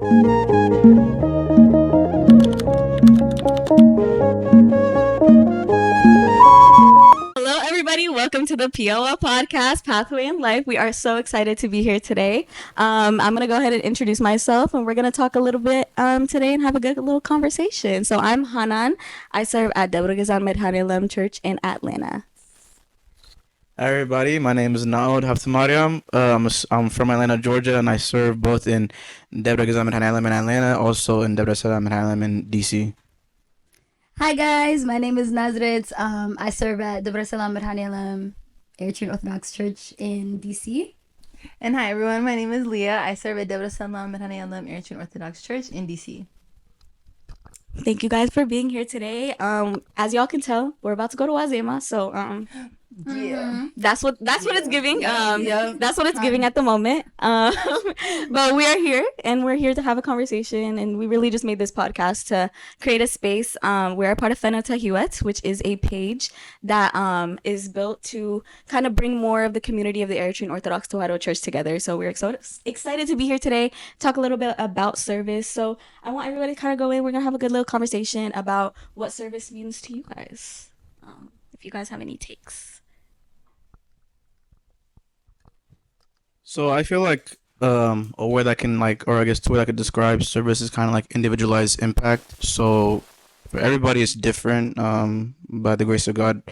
Hello, everybody. Welcome to the POL podcast, Pathway in Life. We are so excited to be here today. I'm going to go ahead and introduce myself, and we're going to talk a little bit today and have a good little conversation. So I'm Hanan. I serve at Deborah Gazan Medhanilem Church in Atlanta. Hi everybody, my name is Naud Haftamariam. I'm from Atlanta, Georgia, and I serve both in Deborah Gazam in Atlanta, also in Deborah Salam in DC. Hi guys, my name is Nazrit. I serve at Deborah Salam Medhanilem Eritrean Orthodox Church in DC. And hi everyone, my name is Leah. I serve at Deborah Salam Medhanilem Eritrean Orthodox Church in DC. Thank you guys for being here today. As y'all can tell, we're about to go to Wazema, so that's what it's giving. That's what it's giving at the moment. But we are here, and we're here to have a conversation, and we really just made this podcast to create a space. We're a part of Fena Tahiwet, which is a page that is built to kind of bring more of the community of the Eritrean Orthodox Tewahedo Church together. So we're excited to be here today, talk a little bit about service. So I want everybody to kind of go in. We're gonna have a good little conversation about what service means to you guys. If you guys have any takes. So I feel like a word that can or I guess two way that could describe service is kind of like individualized impact. So for everybody, it's different. By the grace of God,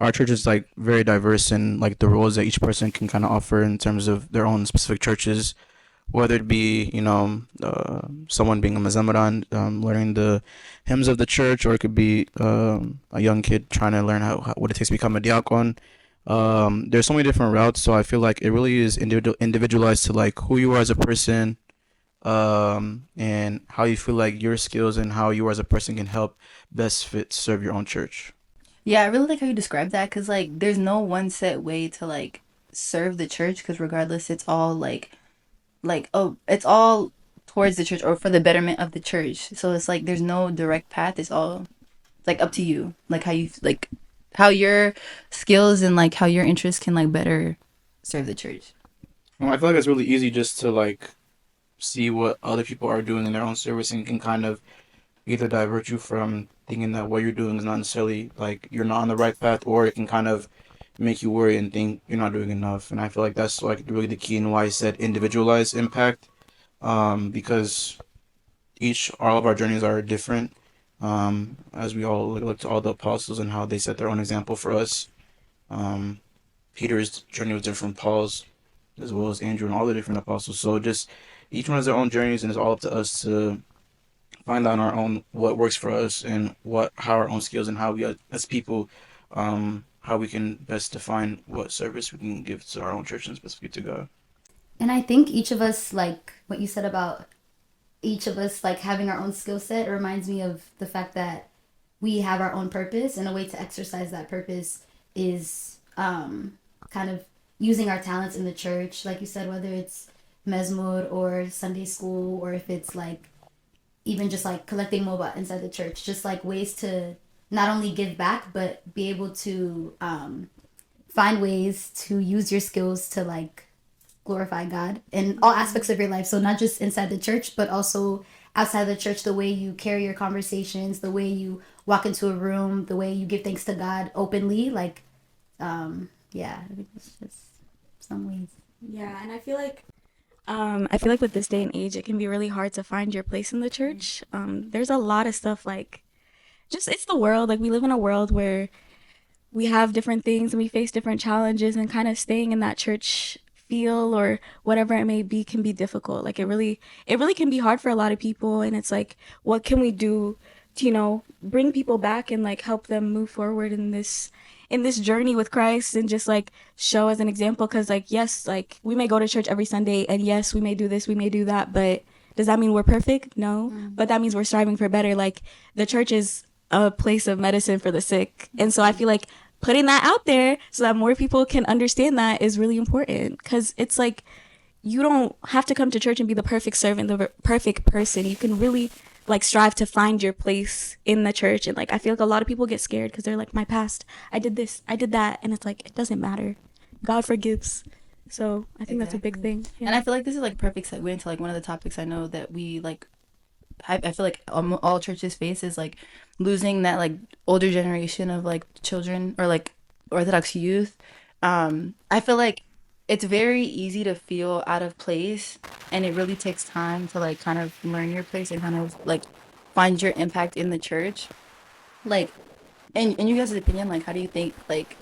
our church is like very diverse in like the roles that each person can kind of offer in terms of their own specific churches. Whether it be someone being a mazamaran, learning the hymns of the church, or it could be a young kid trying to learn what it takes to become a diakon. There's so many different routes, so I feel like it really is individualized to like who you are as a person, and how you feel like your skills and how you as a person can help best fit serve your own church. Yeah, I really like how you describe that because like there's no one set way to like serve the church because regardless, it's all it's all towards the church or for the betterment of the church. So it's like there's no direct path. It's all like up to you, like how you like how your skills and like how your interests can like better serve the church. Well, I feel like it's really easy just to like see what other people are doing in their own service and can kind of either divert you from thinking that what you're doing is not necessarily like you're not on the right path, or it can kind of make you worry and think you're not doing enough. And I feel like that's like really the key in why I said individualized impact, because all of our journeys are different. As we all look to all the apostles and how they set their own example for us. Peter's journey was different from Paul's, as well as Andrew and all the different apostles. So just each one has their own journeys, and it's all up to us to find out on our own what works for us and how our own skills and how we as people, how we can best define what service we can give to our own church and specifically to God. And I think each of us, like what you said about each of us like having our own skill set, reminds me of the fact that we have our own purpose, and a way to exercise that purpose is kind of using our talents in the church, like you said, whether it's mezmur or Sunday school, or if it's like even just like collecting moba inside the church, just like ways to not only give back but be able to find ways to use your skills to like glorify God in all aspects of your life. So not just inside the church, but also outside the church, the way you carry your conversations, the way you walk into a room, the way you give thanks to God openly. Like, I think it's just some ways. Yeah, and I feel like with this day and age, it can be really hard to find your place in the church. There's a lot of stuff like, just it's the world. Like we live in a world where we have different things and we face different challenges, and kind of staying in that church feel or whatever it may be can be difficult. Like it really can be hard for a lot of people, and it's like, what can we do to bring people back and like help them move forward in this journey with Christ, and just like show as an example? Because like, yes, like we may go to church every Sunday, and yes, we may do this, we may do that, but does that mean we're perfect? No. But that means we're striving for better. Like the church is a place of medicine for the sick, and so I feel like putting that out there so that more people can understand that is really important, because it's like you don't have to come to church and be the perfect servant, the perfect person. You can really like strive to find your place in the church. And like I feel like a lot of people get scared because they're like, my past, I did this, I did that, and it's like, it doesn't matter. God forgives. So I think that's a big Exactly. thing. And I feel like this is like perfect segue into like one of the topics I know that we like. I feel like all churches face is like losing that like older generation of like children or like Orthodox youth. I feel like it's very easy to feel out of place, and it really takes time to like kind of learn your place and kind of like find your impact in the church. Like, in you guys' opinion, like, how do you think like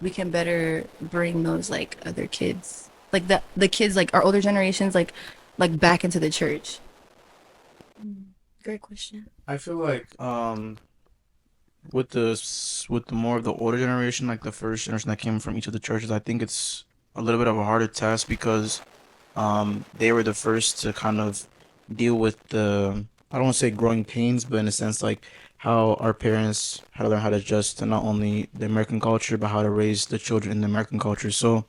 we can better bring those like other kids, like the kids like our older generations, like back into the church? Great question. I feel like with with the more of the older generation, like the first generation that came from each of the churches, I think it's a little bit of a harder task because they were the first to kind of deal with the, I don't want to say growing pains, but in a sense like how our parents had to learn how to adjust to not only the American culture but how to raise the children in the American culture. So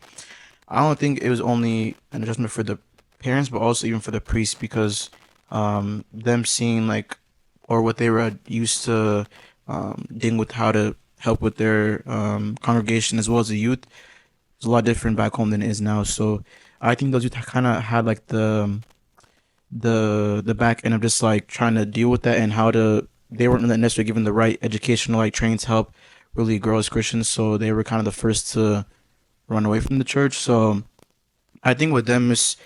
I don't think it was only an adjustment for the parents, but also even for the priests because them seeing like or what they were used to dealing with how to help with their congregation as well as the youth is a lot different back home than it is now. So I think those youth kind of had like the back end of just like trying to deal with that and how to they weren't necessarily given the right educational like training to help really grow as Christians. So they were kind of the first to run away from the church. So I think with them is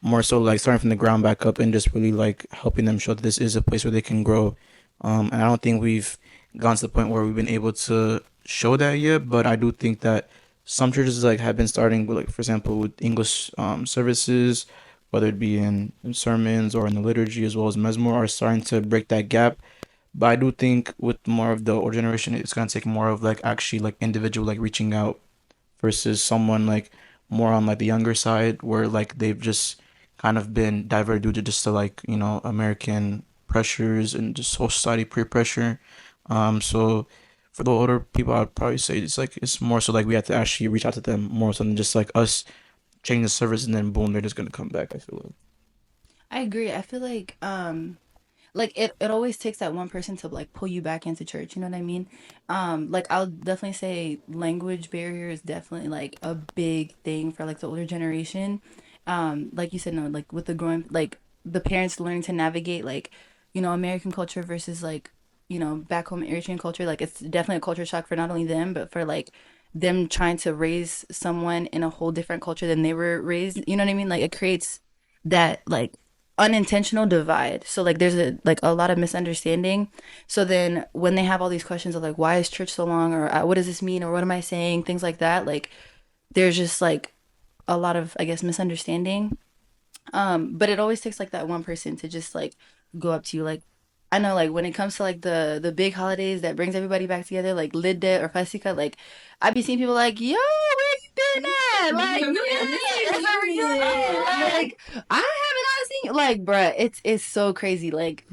more so like starting from the ground back up and just really like helping them show that this is a place where they can grow. And I don't think we've gone to the point where we've been able to show that yet, but I do think that some churches like have been starting with like for example with English services, whether it be in sermons or in the liturgy as well as Mesmore, are starting to break that gap. But I do think with more of the older generation, it's gonna take more of like actually like individual like reaching out versus someone like more on like the younger side where like they've just kind of been diverted due to just the like American pressures and just whole society peer pressure. So for the older people, I'd probably say it's like it's more so like we have to actually reach out to them more so than just like us change the service and then boom they're just gonna come back. I feel like. I agree. I feel like it always takes that one person to like pull you back into church, you know what I mean? Like I'll definitely say language barrier is definitely like a big thing for like the older generation. Like you said, no, like with the growing like the parents learning to navigate like, American culture versus like, back home Eritrean culture, like it's definitely a culture shock for not only them, but for like them trying to raise someone in a whole different culture than they were raised, you know what I mean? Like it creates that like unintentional divide. So like there's a lot of misunderstanding. So then when they have all these questions of like why is church so long or what does this mean or what am I saying, things like that, like there's just like a lot of I guess misunderstanding. But it always takes like that one person to just like go up to you. Like I know like when it comes to like the big holidays that brings everybody back together, like Lidde or Fasika, like I be seeing people like, yo, where you been at? Like, yeah, where you at? Like I haven't honestly seen you. Like, bruh, it's so crazy. Like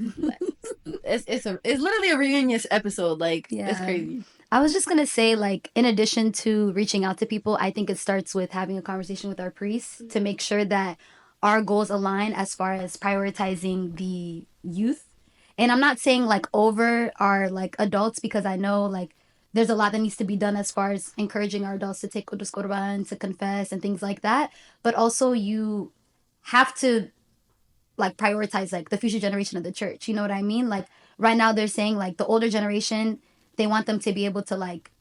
it's literally a reunion episode. Like it's Yeah. crazy. I was just gonna say, like, in addition to reaching out to people, I think it starts with having a conversation with our priests to make sure that our goals align as far as prioritizing the youth. And I'm not saying like over our like adults because I know like there's a lot that needs to be done as far as encouraging our adults to take Qudus Qurban, to confess and things like that. But also you have to like prioritize like the future generation of the church. You know what I mean? Like right now they're saying like the older generation, they want them to be able to like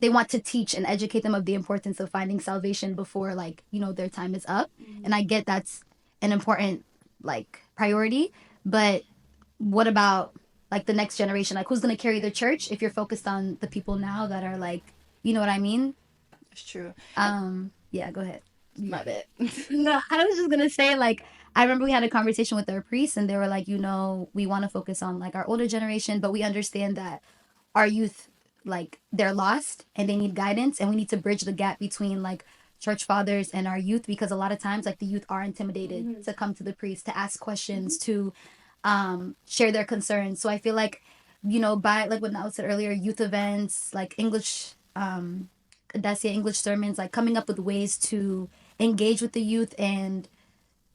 they want to teach and educate them of the importance of finding salvation before like, their time is up. And I get that's an important like priority, but what about like the next generation? Like who's going to carry the church if you're focused on the people now that are like, you know what I mean? It's true. Yeah, go ahead. My bad. No, I was just gonna say, like, I remember we had a conversation with our priests, and they were like, we want to focus on like our older generation, but we understand that our youth, like, they're lost and they need guidance, and we need to bridge the gap between like church fathers and our youth because a lot of times, like, the youth are intimidated to come to the priest to ask questions, to share their concerns. So I feel like, by like what Nao said earlier, youth events, like English, Dacia English sermons, like coming up with ways to engage with the youth and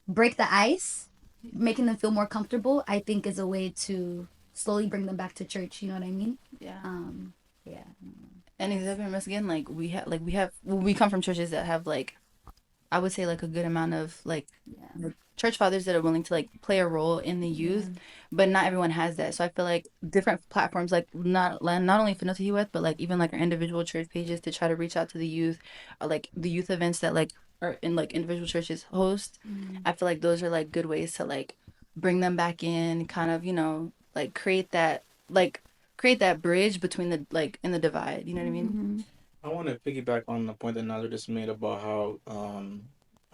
break the ice, making them feel more comfortable, I think is a way to slowly bring them back to church. You know what I mean? Yeah. Yeah. And except in Michigan, like we come from churches that have like I would say like a good amount of like church fathers that are willing to like play a role in the youth, but not everyone has that. So I feel like different platforms like not only Fidelity Youth, but like even like our individual church pages to try to reach out to the youth, or like the youth events that like are in like individual churches host. I feel like those are like good ways to like bring them back in, kind of, like like create that bridge between the like in the divide. You know what I mean? I want to piggyback on the point that Nazar just made about how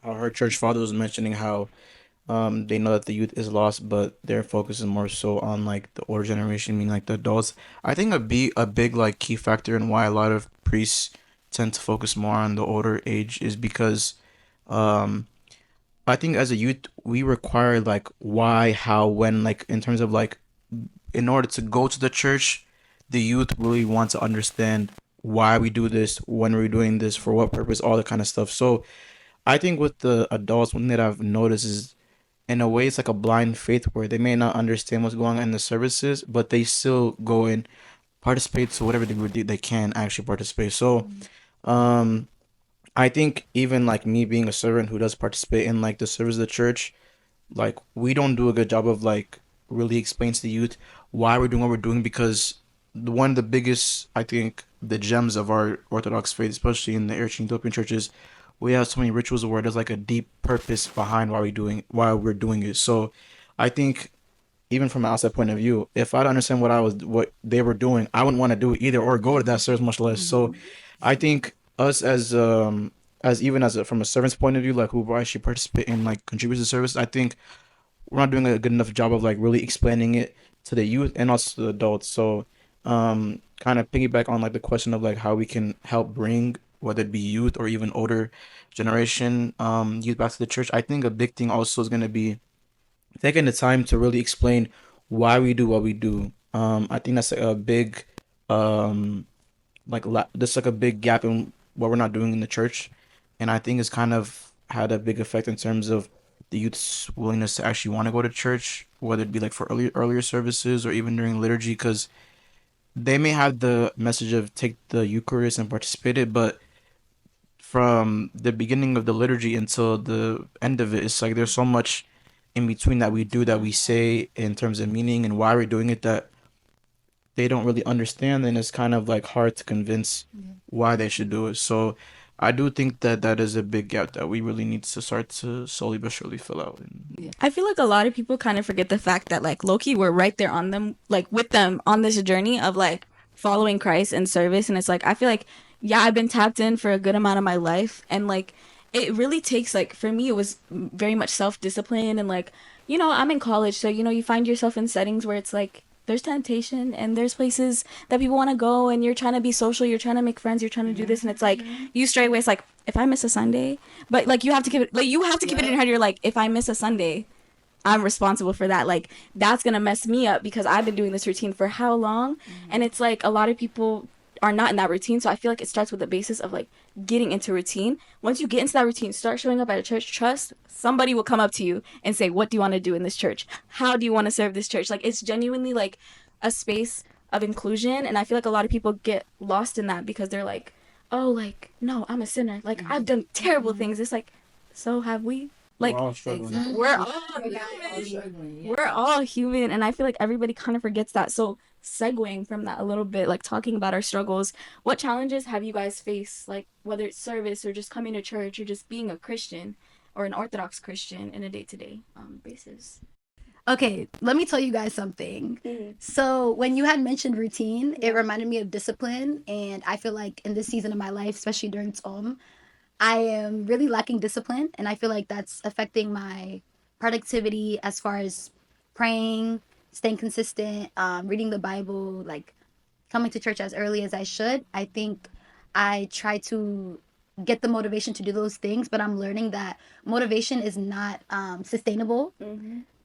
her church father was mentioning how they know that the youth is lost, but their focus is more so on like the older generation, meaning like the adults. I think a big like key factor in why a lot of priests tend to focus more on the older age is because um I think as a youth we require like why, how, when, like in terms of like in order to go to the church, the youth really want to understand why we do this, when we're doing this, for what purpose, all that kind of stuff. So I think with the adults, one thing that I've noticed is in a way it's like a blind faith where they may not understand what's going on in the services, but they still go and participate to whatever degree they can actually participate. So um I think even like me being a servant who does participate in like the service of the church, like we don't do a good job of like really explaining to the youth why we're doing what we're doing, because one of the biggest, I think, the gems of our Orthodox faith, especially in the Eritrean Ethiopian churches, we have so many rituals where there's like a deep purpose behind why we're doing it. So I think even from an outside point of view, if I don't understand what they were doing, I wouldn't want to do it either or go to that service, much less. So I think us as even as from a servant's point of view, like who actually participate in like contribute to the service, I think we're not doing a good enough job of like really explaining it to the youth and also to the adults. So kind of piggyback on like the question of like how we can help bring whether it be youth or even older generation youth back to the church. I think a big thing also is going to be taking the time to really explain why we do what we do. I think that's a big um there's like a big gap in what we're not doing in the church, and I think it's kind of had a big effect in terms of the youth's willingness to actually want to go to church, whether it be like for earlier services or even during liturgy, because they may have the message of take the Eucharist and participate it, but from the beginning of the liturgy until the end of it, it's like there's so much in between that we do, that we say in terms of meaning and why we're doing it, that they don't really understand, and it's kind of like hard to convince why they should do it. So I do think that that is a big gap that we really need to start to slowly but surely fill out. And I feel like a lot of people kind of forget the fact that like Loki, we're right there on them, like with them on this journey of like following Christ and service. And it's like I feel like yeah, I've been tapped in for a good amount of my life, and like it really takes like for me it was very much self discipline and like I'm in college, so you find yourself in settings where it's like there's temptation and there's places that people want to go and you're trying to be social, you're trying to make friends, you're trying to do this, and it's like you straight away it's like if I miss a Sunday, but like you have to keep it like you have to keep it in your head. You're like if I miss a Sunday, I'm responsible for that. Like that's gonna mess me up because I've been doing this routine for how long? And it's like a lot of people are not in that routine. So I feel like it starts with the basis of like getting into routine. Once you get into that routine, start showing up at a church, trust somebody will come up to you and say, what do you want to do in this church? How do you want to serve this church? Like it's genuinely like a space of inclusion. And I feel like a lot of people get lost in that because they're like, oh, like, no, I'm a sinner. Like I've done terrible things. It's like, so have we? Like we're all struggling. we're all Struggling, yeah. we're all human, and I feel like everybody kind of forgets that. So segueing from that a little bit, like talking about our struggles, what challenges have you guys faced, like whether it's service or just coming to church or just being a Christian or an Orthodox Christian in a day-to-day basis? Okay, let me tell you guys something. So, when you had mentioned routine, it reminded me of discipline. And I feel like in this season of my life, especially during Tzom, I am really lacking discipline. And I feel like that's affecting my productivity as far as praying, staying consistent, reading the Bible, like coming to church as early as I should. I think I try to get the motivation to do those things, but I'm learning that motivation is not sustainable,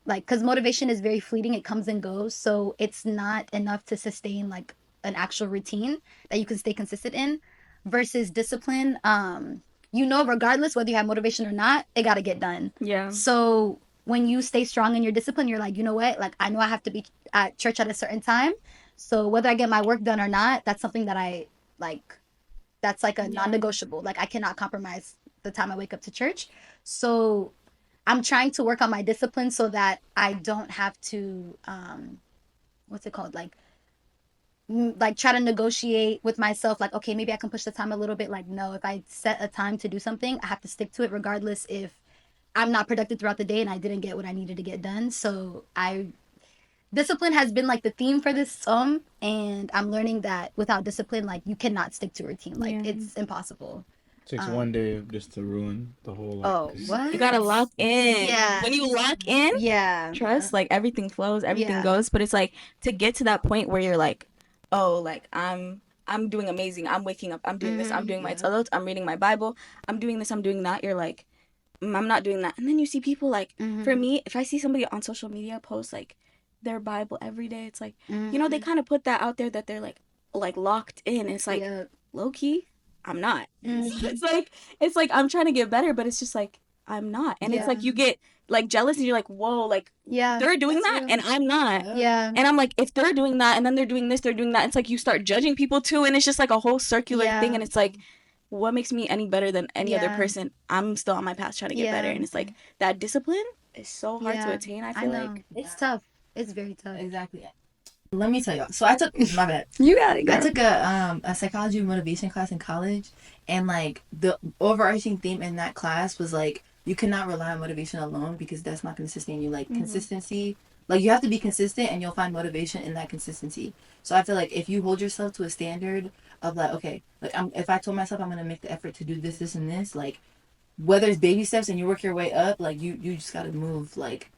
like because motivation is very fleeting, it comes and goes, so it's not enough to sustain like an actual routine that you can stay consistent in versus discipline. Regardless whether you have motivation or not, it got to get done. Yeah. So when you stay strong in your discipline, you're like, you know what, like I know I have to be at church at a certain time, so whether I get my work done or not, that's something that I like that's like a non-negotiable. Like I cannot compromise the time I wake up to church. So I'm trying to work on my discipline so that I don't have to what's it called? Like try to negotiate with myself like okay, maybe I can push the time a little bit. Like no, if I set a time to do something, I have to stick to it regardless if I'm not productive throughout the day and I didn't get what I needed to get done. So I discipline has been like the theme for this and I'm learning that without discipline like you cannot stick to a routine. Like it's impossible. Takes one day just to ruin the whole like. Oh, what? You gotta lock in. Yeah. When you lock in, Yeah. trust, like everything flows, everything Yeah. goes. But it's like to get to that point where you're like, oh, like I'm doing amazing. I'm waking up. I'm doing this. I'm doing my tzadot. I'm reading my Bible. I'm doing this. I'm doing that. You're like, I'm not doing that. And then you see people like, for me, if I see somebody on social media post like their Bible every day, it's like, you know, they kind of put that out there that they're like locked in. It's like low key, I'm not. It's like I'm trying to get better, but it's just like I'm not. And it's like you get like jealous and you're like, whoa, like they're doing that and I'm not. Yeah. And I'm like, if they're doing that and then they're doing this, they're doing that. It's like you start judging people too, and it's just like a whole circular thing. And it's like, what makes me any better than any other person? I'm still on my path trying to get better. And it's like that discipline is so hard to attain. I feel like it's tough. It's very tough. Exactly. Let me tell y'all. So I took my bad. You got it. I took a psychology motivation class in college, and like the overarching theme in that class was like you cannot rely on motivation alone because that's not going to sustain you. Like consistency, like you have to be consistent, and you'll find motivation in that consistency. So I feel like if you hold yourself to a standard of like, okay, like if I told myself I'm going to make the effort to do this, this, and this, like whether it's baby steps and you work your way up, like you just got to move like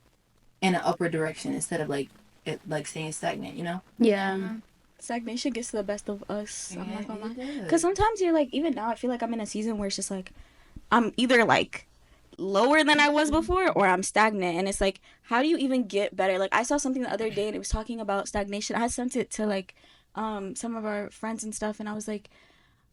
in an upward direction instead of like it like staying stagnant, you know? Yeah. stagnation gets the best of us. I'm not gonna lie. does. Because sometimes you're like, even now, I feel like I'm in a season where it's just like, I'm either like lower than I was before or I'm stagnant. And it's like, how do you even get better? Like, I saw something the other day and it was talking about stagnation. I sent it to like some of our friends and stuff. And I was like,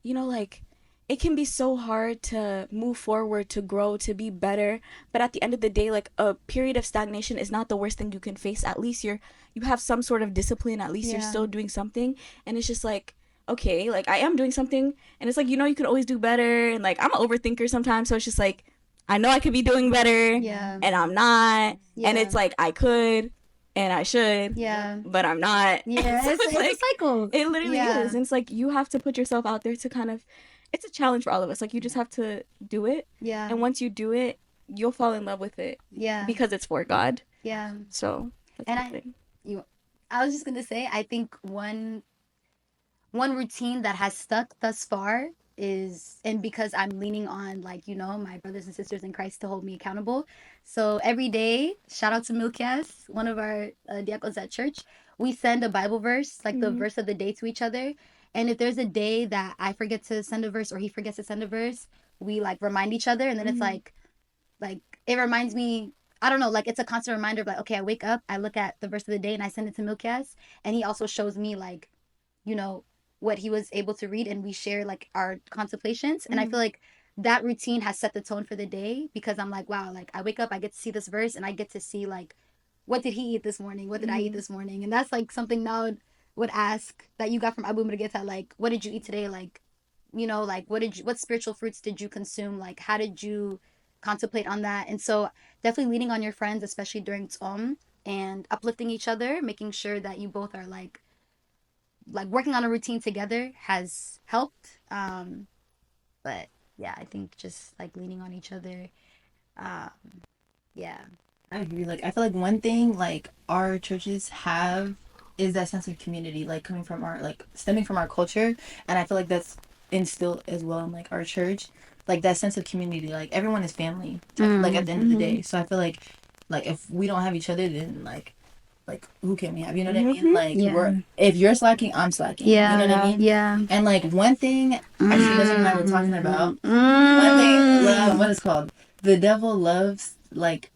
you know, like, it can be so hard to move forward, to grow, to be better. But at the end of the day, like, a period of stagnation is not the worst thing you can face. At least you have some sort of discipline. At least you're still doing something. And it's just like, okay, like, I am doing something. And it's like, you know, you can always do better. And like, I'm an overthinker sometimes. So it's just like, I know I could be doing better. Yeah. And I'm not. Yeah. And it's like, I could and I should. Yeah. But I'm not. Yeah. So It's like, a cycle. it literally Yeah. is. And it's like, you have to put yourself out there to kind of, it's a challenge for all of us. Like, you just have to do it. Yeah. And once you do it, you'll fall in love with it Yeah. because it's for God. Yeah. So that's And the I- thing. I was just gonna say, I think one routine that has stuck thus far is, and because I'm leaning on, like, you know, my brothers and sisters in Christ to hold me accountable. So every day, shout out to Milkias, one of our diakons at church, we send a Bible verse, like the verse of the day, to each other. And if there's a day that I forget to send a verse or he forgets to send a verse, we like remind each other, and then it's like it reminds me. I don't know, like, it's a constant reminder of like, okay, I wake up, I look at the verse of the day, and I send it to Milkias, and he also shows me, like, you know, what he was able to read, and we share like our contemplations. And I feel like that routine has set the tone for the day, because I'm like, wow, like, I wake up, I get to see this verse, and I get to see like, what did he eat this morning? What did I eat this morning? And that's like something now would ask that you got from Abu Murgeta, like, what did you eat today? Like, you know, like, what spiritual fruits did you consume? Like, how did you contemplate on that? And so definitely leaning on your friends, especially during Tzom, and uplifting each other, making sure that you both are like working on a routine together has helped. But yeah, I think just like leaning on each other. Yeah. I agree. Like, I feel like one thing like our churches have is that sense of community, like coming from our like stemming from our culture, and I feel like that's instilled as well in like our church, like that sense of community. Like, everyone is family, like at the end of the day. So I feel like if we don't have each other, then like who can we have? You know what I mean? Like, if you're slacking, I'm slacking. Yeah. You know what I mean? Yeah. And like one thing, actually, Desmond and I were talking about. One thing, what is called? The devil loves like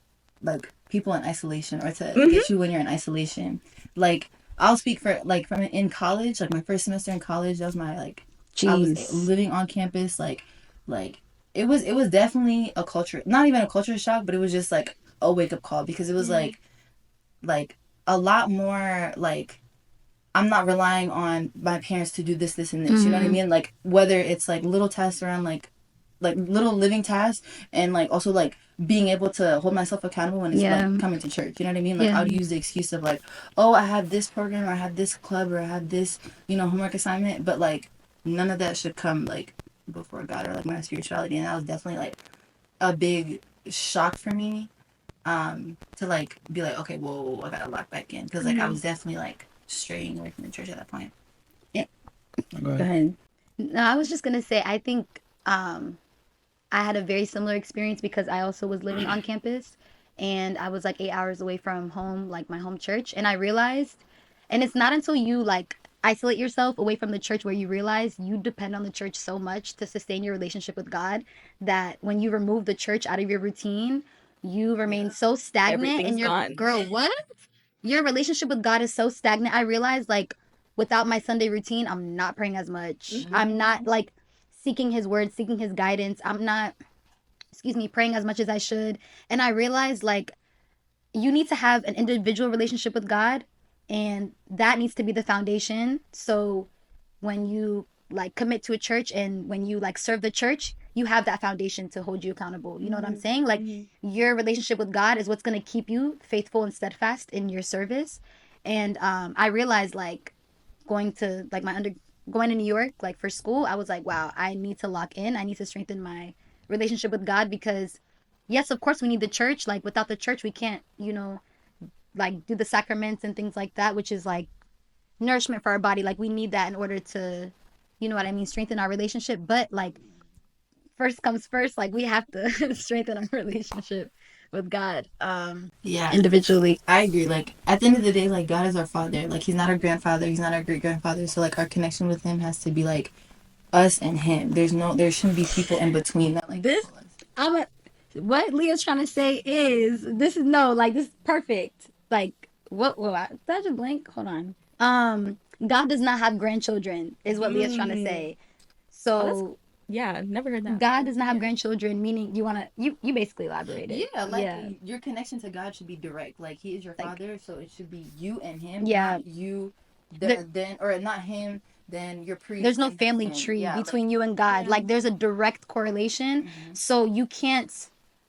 people in isolation, or to get you when you're in isolation. Like, I'll speak for like from in college, like my first semester in college, that was my like I was living on campus, like it was definitely a culture, not even a culture shock, but it was just like a wake up call, because it was like a lot more like I'm not relying on my parents to do this, this, and this. You know what I mean? Like whether it's like little tasks around like little living tasks, and like also like being able to hold myself accountable when it's Yeah. like coming to church. You know what I mean? Like Yeah. I would use the excuse of like, oh, I have this program, or I have this club, or I have this, homework assignment, but like none of that should come like before God or like my spirituality. And that was definitely like a big shock for me, to like be like, okay, whoa, I gotta lock back in, because like I was definitely like straying away from the church at that point. Go ahead. ahead. No, I was just gonna say I think I had a very similar experience because I also was living on campus and I was like 8 hours away from home, like my home church. And I realized, and it's not until you like isolate yourself away from the church where you realize you depend on the church so much to sustain your relationship with God that when you remove the church out of your routine, you remain so stagnant Everything's and you're, gone. girl, what? Your relationship with God is so stagnant. I realized like without my Sunday routine, I'm not praying as much. I'm not like seeking his word, seeking his guidance. I'm not, praying as much as I should. And I realized like you need to have an individual relationship with God, and that needs to be the foundation. So when you like commit to a church and when you like serve the church, you have that foundation to hold you accountable. You know what I'm saying? Like your relationship with God is what's going to keep you faithful and steadfast in your service. And I realized like going to like going to New York like for school, I was like, wow, I need to lock in. I need to strengthen my relationship with God because yes, of course we need the church. Like without the church, we can't, like do the sacraments and things like that, which is like nourishment for our body. Like we need that in order to, you know what I mean, strengthen our relationship. But like first comes first, like we have to strengthen our relationship with God Yeah, individually. I agree. Like at the end of the day, like God is our father. Like he's not our grandfather. He's not our great grandfather. So like our connection with him has to be like us and him. There shouldn't be people in between that. Like This what Leah's trying to say is this is no, like this is perfect. Like what did I just blank? Hold on. God does not have grandchildren, is what Leah's trying to say. So Yeah, never heard that. God does not have grandchildren, meaning you basically elaborated. yeah, like yeah. your connection to God should be direct. Like he is your father, so it should be you and him. Yeah. Not you, There- then or not him. Then your priest. There's no and family him. tree Yeah, between you and God. yeah. Like there's a direct correlation. So you can't,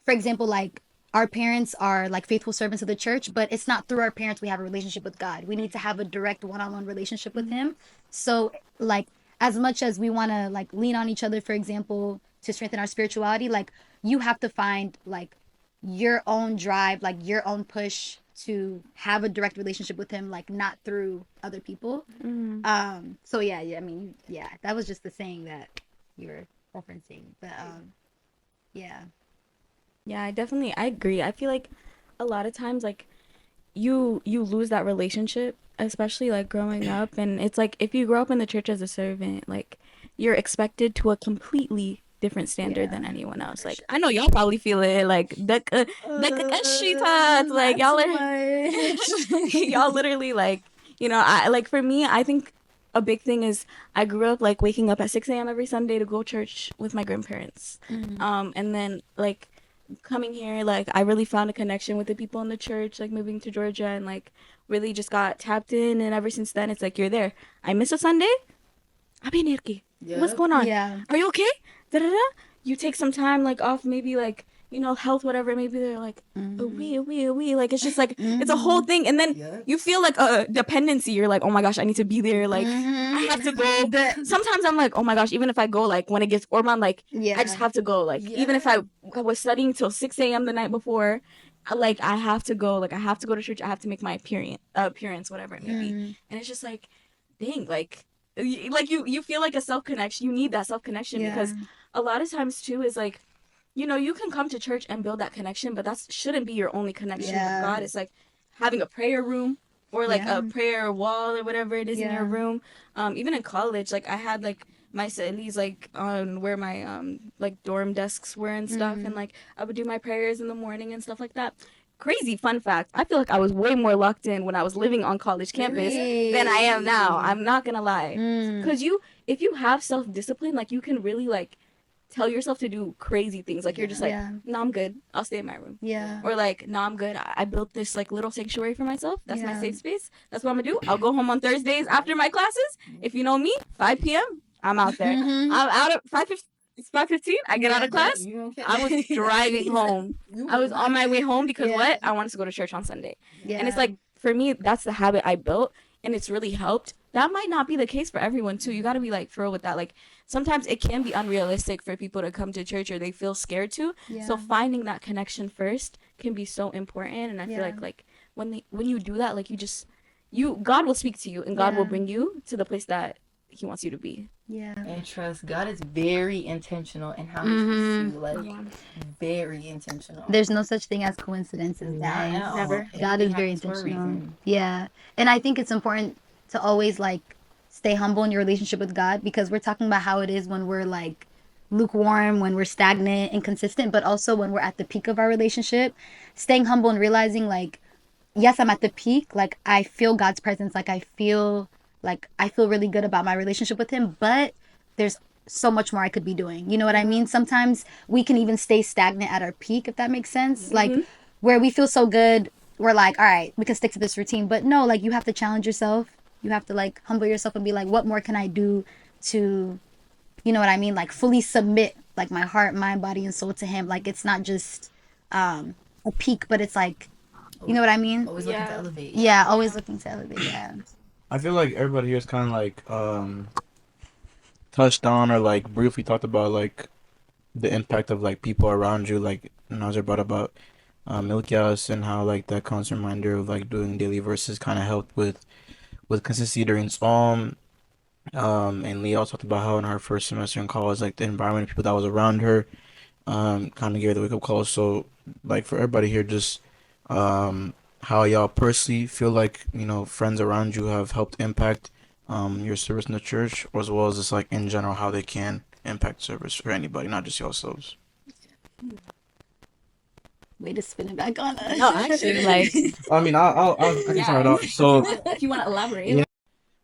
for example, like our parents are like faithful servants of the church, but it's not through our parents we have a relationship with God. We need to have a direct one-on-one relationship with him. So like as much as we want to like lean on each other, for example, to strengthen our spirituality, like you have to find like your own drive, like your own push to have a direct relationship with him, like not through other people. So yeah, I mean, yeah, that was just the saying that you were referencing. But yeah. Yeah, I agree. I feel like a lot of times like you lose that relationship, especially like growing up, and it's like if you grow up in the church as a servant, like you're expected to a completely different standard than anyone else. Like I know y'all probably feel it like the like y'all are y'all literally like, I like for me, I think a big thing is I grew up like waking up at 6 a.m. every Sunday to go to church with my grandparents. And then like coming here, like I really found a connection with the people in the church, like moving to Georgia and like really just got tapped in. And ever since then, it's like, you're there. I miss a Sunday. Abi Nirki. What's going on? Yeah. Are you okay? Da-da-da. You take some time like off, maybe like, health, whatever. Maybe they're like, we. Like, it's just like, it's a whole thing. And then you feel like a dependency. You're like, oh my gosh, I need to be there. Like, I have to go. But sometimes I'm like, oh my gosh, even if I go, like, when it gets Orman, like, Yeah. I just have to go. Like, even if I was studying till 6 a.m. the night before, like, I have to go. Like, I have to go to church. I have to make my appearance, whatever it may be. And it's just like, dang, like you feel like a self-connection. You need that self-connection because a lot of times, too, is like, you can come to church and build that connection, but that shouldn't be your only connection with God. It's like having a prayer room or like a prayer wall or whatever it is in your room. Even in college, like I had like my studies like on where my like dorm desks were and stuff, and like I would do my prayers in the morning and stuff like that. Crazy fun fact, I feel like I was way more locked in when I was living on college campus than I am now. I'm not gonna lie. Because if you have self-discipline, like you can really like tell yourself to do crazy things. Like you're just like, Yeah. no, I'm good. I'll stay in my room. Yeah. Or like, no, I'm good. I built this like little sanctuary for myself. That's my Yeah. safe space. That's what I'm gonna do. I'll go home on Thursdays after my classes. If you know me, 5 p.m. I'm out there. Mhm. I'm out at 5:15. It's 5:15. I get out of class. I was driving home. I was on my way home because Yeah. what? I wanted to go to church on Sunday. Yeah. And it's like, for me, that's the habit I built, and it's really helped. That might not be the case for everyone too. You got to be like for real with that. Like sometimes it can be unrealistic for people to come to church, or they feel scared to. Yeah. So finding that connection first can be so important. And I feel Yeah. like when you do that, like God will speak to you, and God will Yeah. bring you to the place that He wants you to be. Yeah. And trust, God is very intentional in how He Mhm. treats you. Like, very intentional. There's no such thing as coincidences, Not guys. at all. Never. God is Everything very happens for a intentional. reason. Yeah. And I think it's important to always like stay humble in your relationship with God, because we're talking about how it is when we're like lukewarm, when we're stagnant, inconsistent, but also when we're at the peak of our relationship, staying humble and realizing like, yes, I'm at the peak. Like I feel God's presence. Like I feel really good about my relationship with Him, but there's so much more I could be doing. You know what I mean? Sometimes we can even stay stagnant at our peak, if that makes sense. Like where we feel so good, we're like, all right, we can stick to this routine. But no, like you have to challenge yourself. You have to like humble yourself and be like, what more can I do to, you know what I mean? Like fully submit like my heart, mind, body, and soul to Him. Like it's not just a peak, but it's like, you know what I mean? Always looking to Yeah. elevate. Yeah, always looking to elevate. Yeah. I feel like everybody here is kind of like touched on or like briefly talked about like the impact of like people around you, like Nazar brought about Milkyas, and how like that constant reminder of like doing daily verses kind of helped with consistency during Psalm. And Leah also talked about how in her first semester in college, like the environment of people that was around her, kind of gave her the wake up call. So, like for everybody here, just how y'all personally feel like friends around you have helped impact your service in the church, as well as just like in general how they can impact service for anybody, not just yourselves. Way to spin it back on us. No, actually, like, I mean, I can start off. So, if you want to elaborate. Yeah.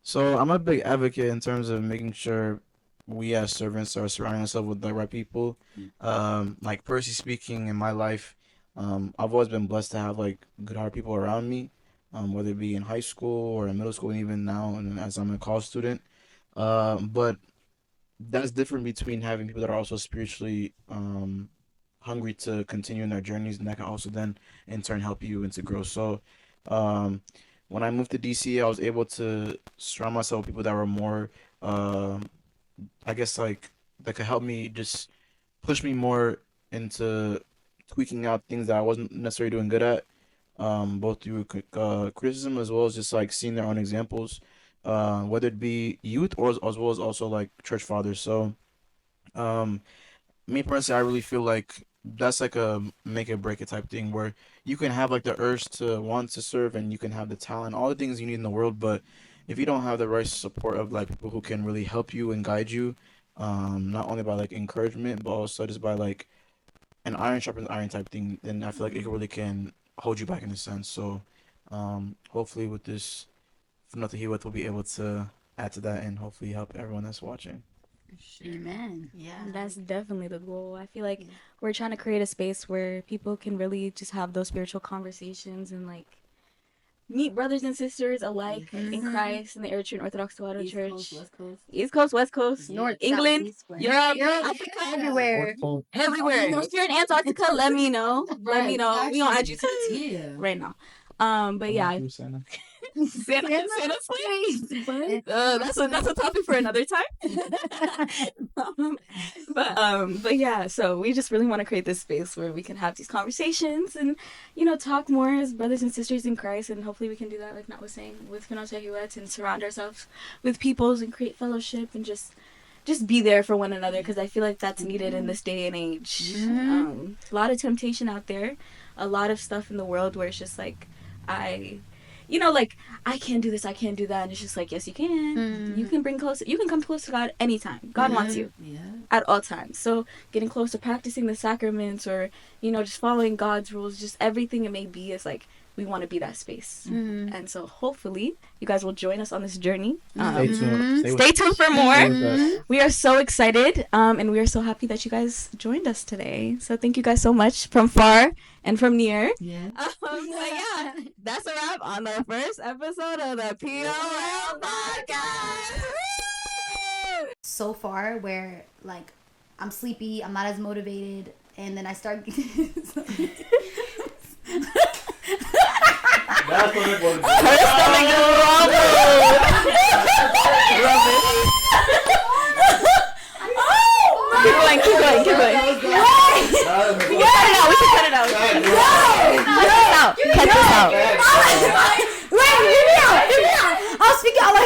So I'm a big advocate in terms of making sure we as servants are surrounding ourselves with the right people. Like personally speaking, in my life, I've always been blessed to have like good-hearted people around me, whether it be in high school or in middle school, and even now, and as I'm a college student. But that's different between having people that are also spiritually hungry to continue in their journeys, and that can also then in turn help you and to grow. So, when I moved to DC, I was able to surround myself with people that were more, I guess, like that could help me just push me more into tweaking out things that I wasn't necessarily doing good at, both through criticism as well as just like seeing their own examples, whether it be youth or as well as also like church fathers. So, um, me personally, I really feel like that's like a make it break it type thing where you can have like the urge to want to serve and you can have the talent, all the things you need in the world, but if you don't have the right support of like people who can really help you and guide you, not only by like encouragement, but also just by like an iron sharpens iron type thing, then I feel like it really can hold you back in a sense. So, hopefully with this, from Nothing Here With, we'll be able to add to that and hopefully help everyone that's watching. Amen. Yeah. That's definitely the goal. I feel like we're trying to create a space where people can really just have those spiritual conversations and like meet brothers and sisters alike in Christ in the Eritrean Orthodox Tewahedo East Church. Coast, West Coast. East Coast, West Coast, North, England, South, East, West. Europe, Europe, Africa, everywhere. everywhere. If you're in Antarctica, let me know. Let me know. We gonna add you to the team Yeah. right now. But yeah, Santa Slay. That's a topic for another time. But yeah, so we just really want to create this space where we can have these conversations and talk more as brothers and sisters in Christ, and hopefully we can do that, like Nat was saying, with Finote Huet, and surround ourselves with peoples and create fellowship and just be there for one another, because I feel like that's needed in this day and age. A lot of temptation out there, a lot of stuff in the world where it's just like I can't do this, I can't do that, and it's just like, yes, you can. You can come close to God anytime. God wants you Yeah. at all times. So getting close to practicing the sacraments, or just following God's rules, just everything it may be, is like we want to be that space. Mm-hmm. And so hopefully you guys will join us on this journey. Stay tuned. Stay tuned for more. Stay with us. We are so excited, and we are so happy that you guys joined us today. So thank you guys so much from far and from near. Yeah. But yeah, that's a wrap on the first episode of the POL podcast. So far, where like I'm sleepy, I'm not as motivated, and then I start. That's what it was. Keep going. We can cut it out. Cut this out. Wait, hear me out. I'll speak out loud.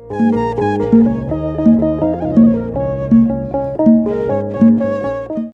Thank you.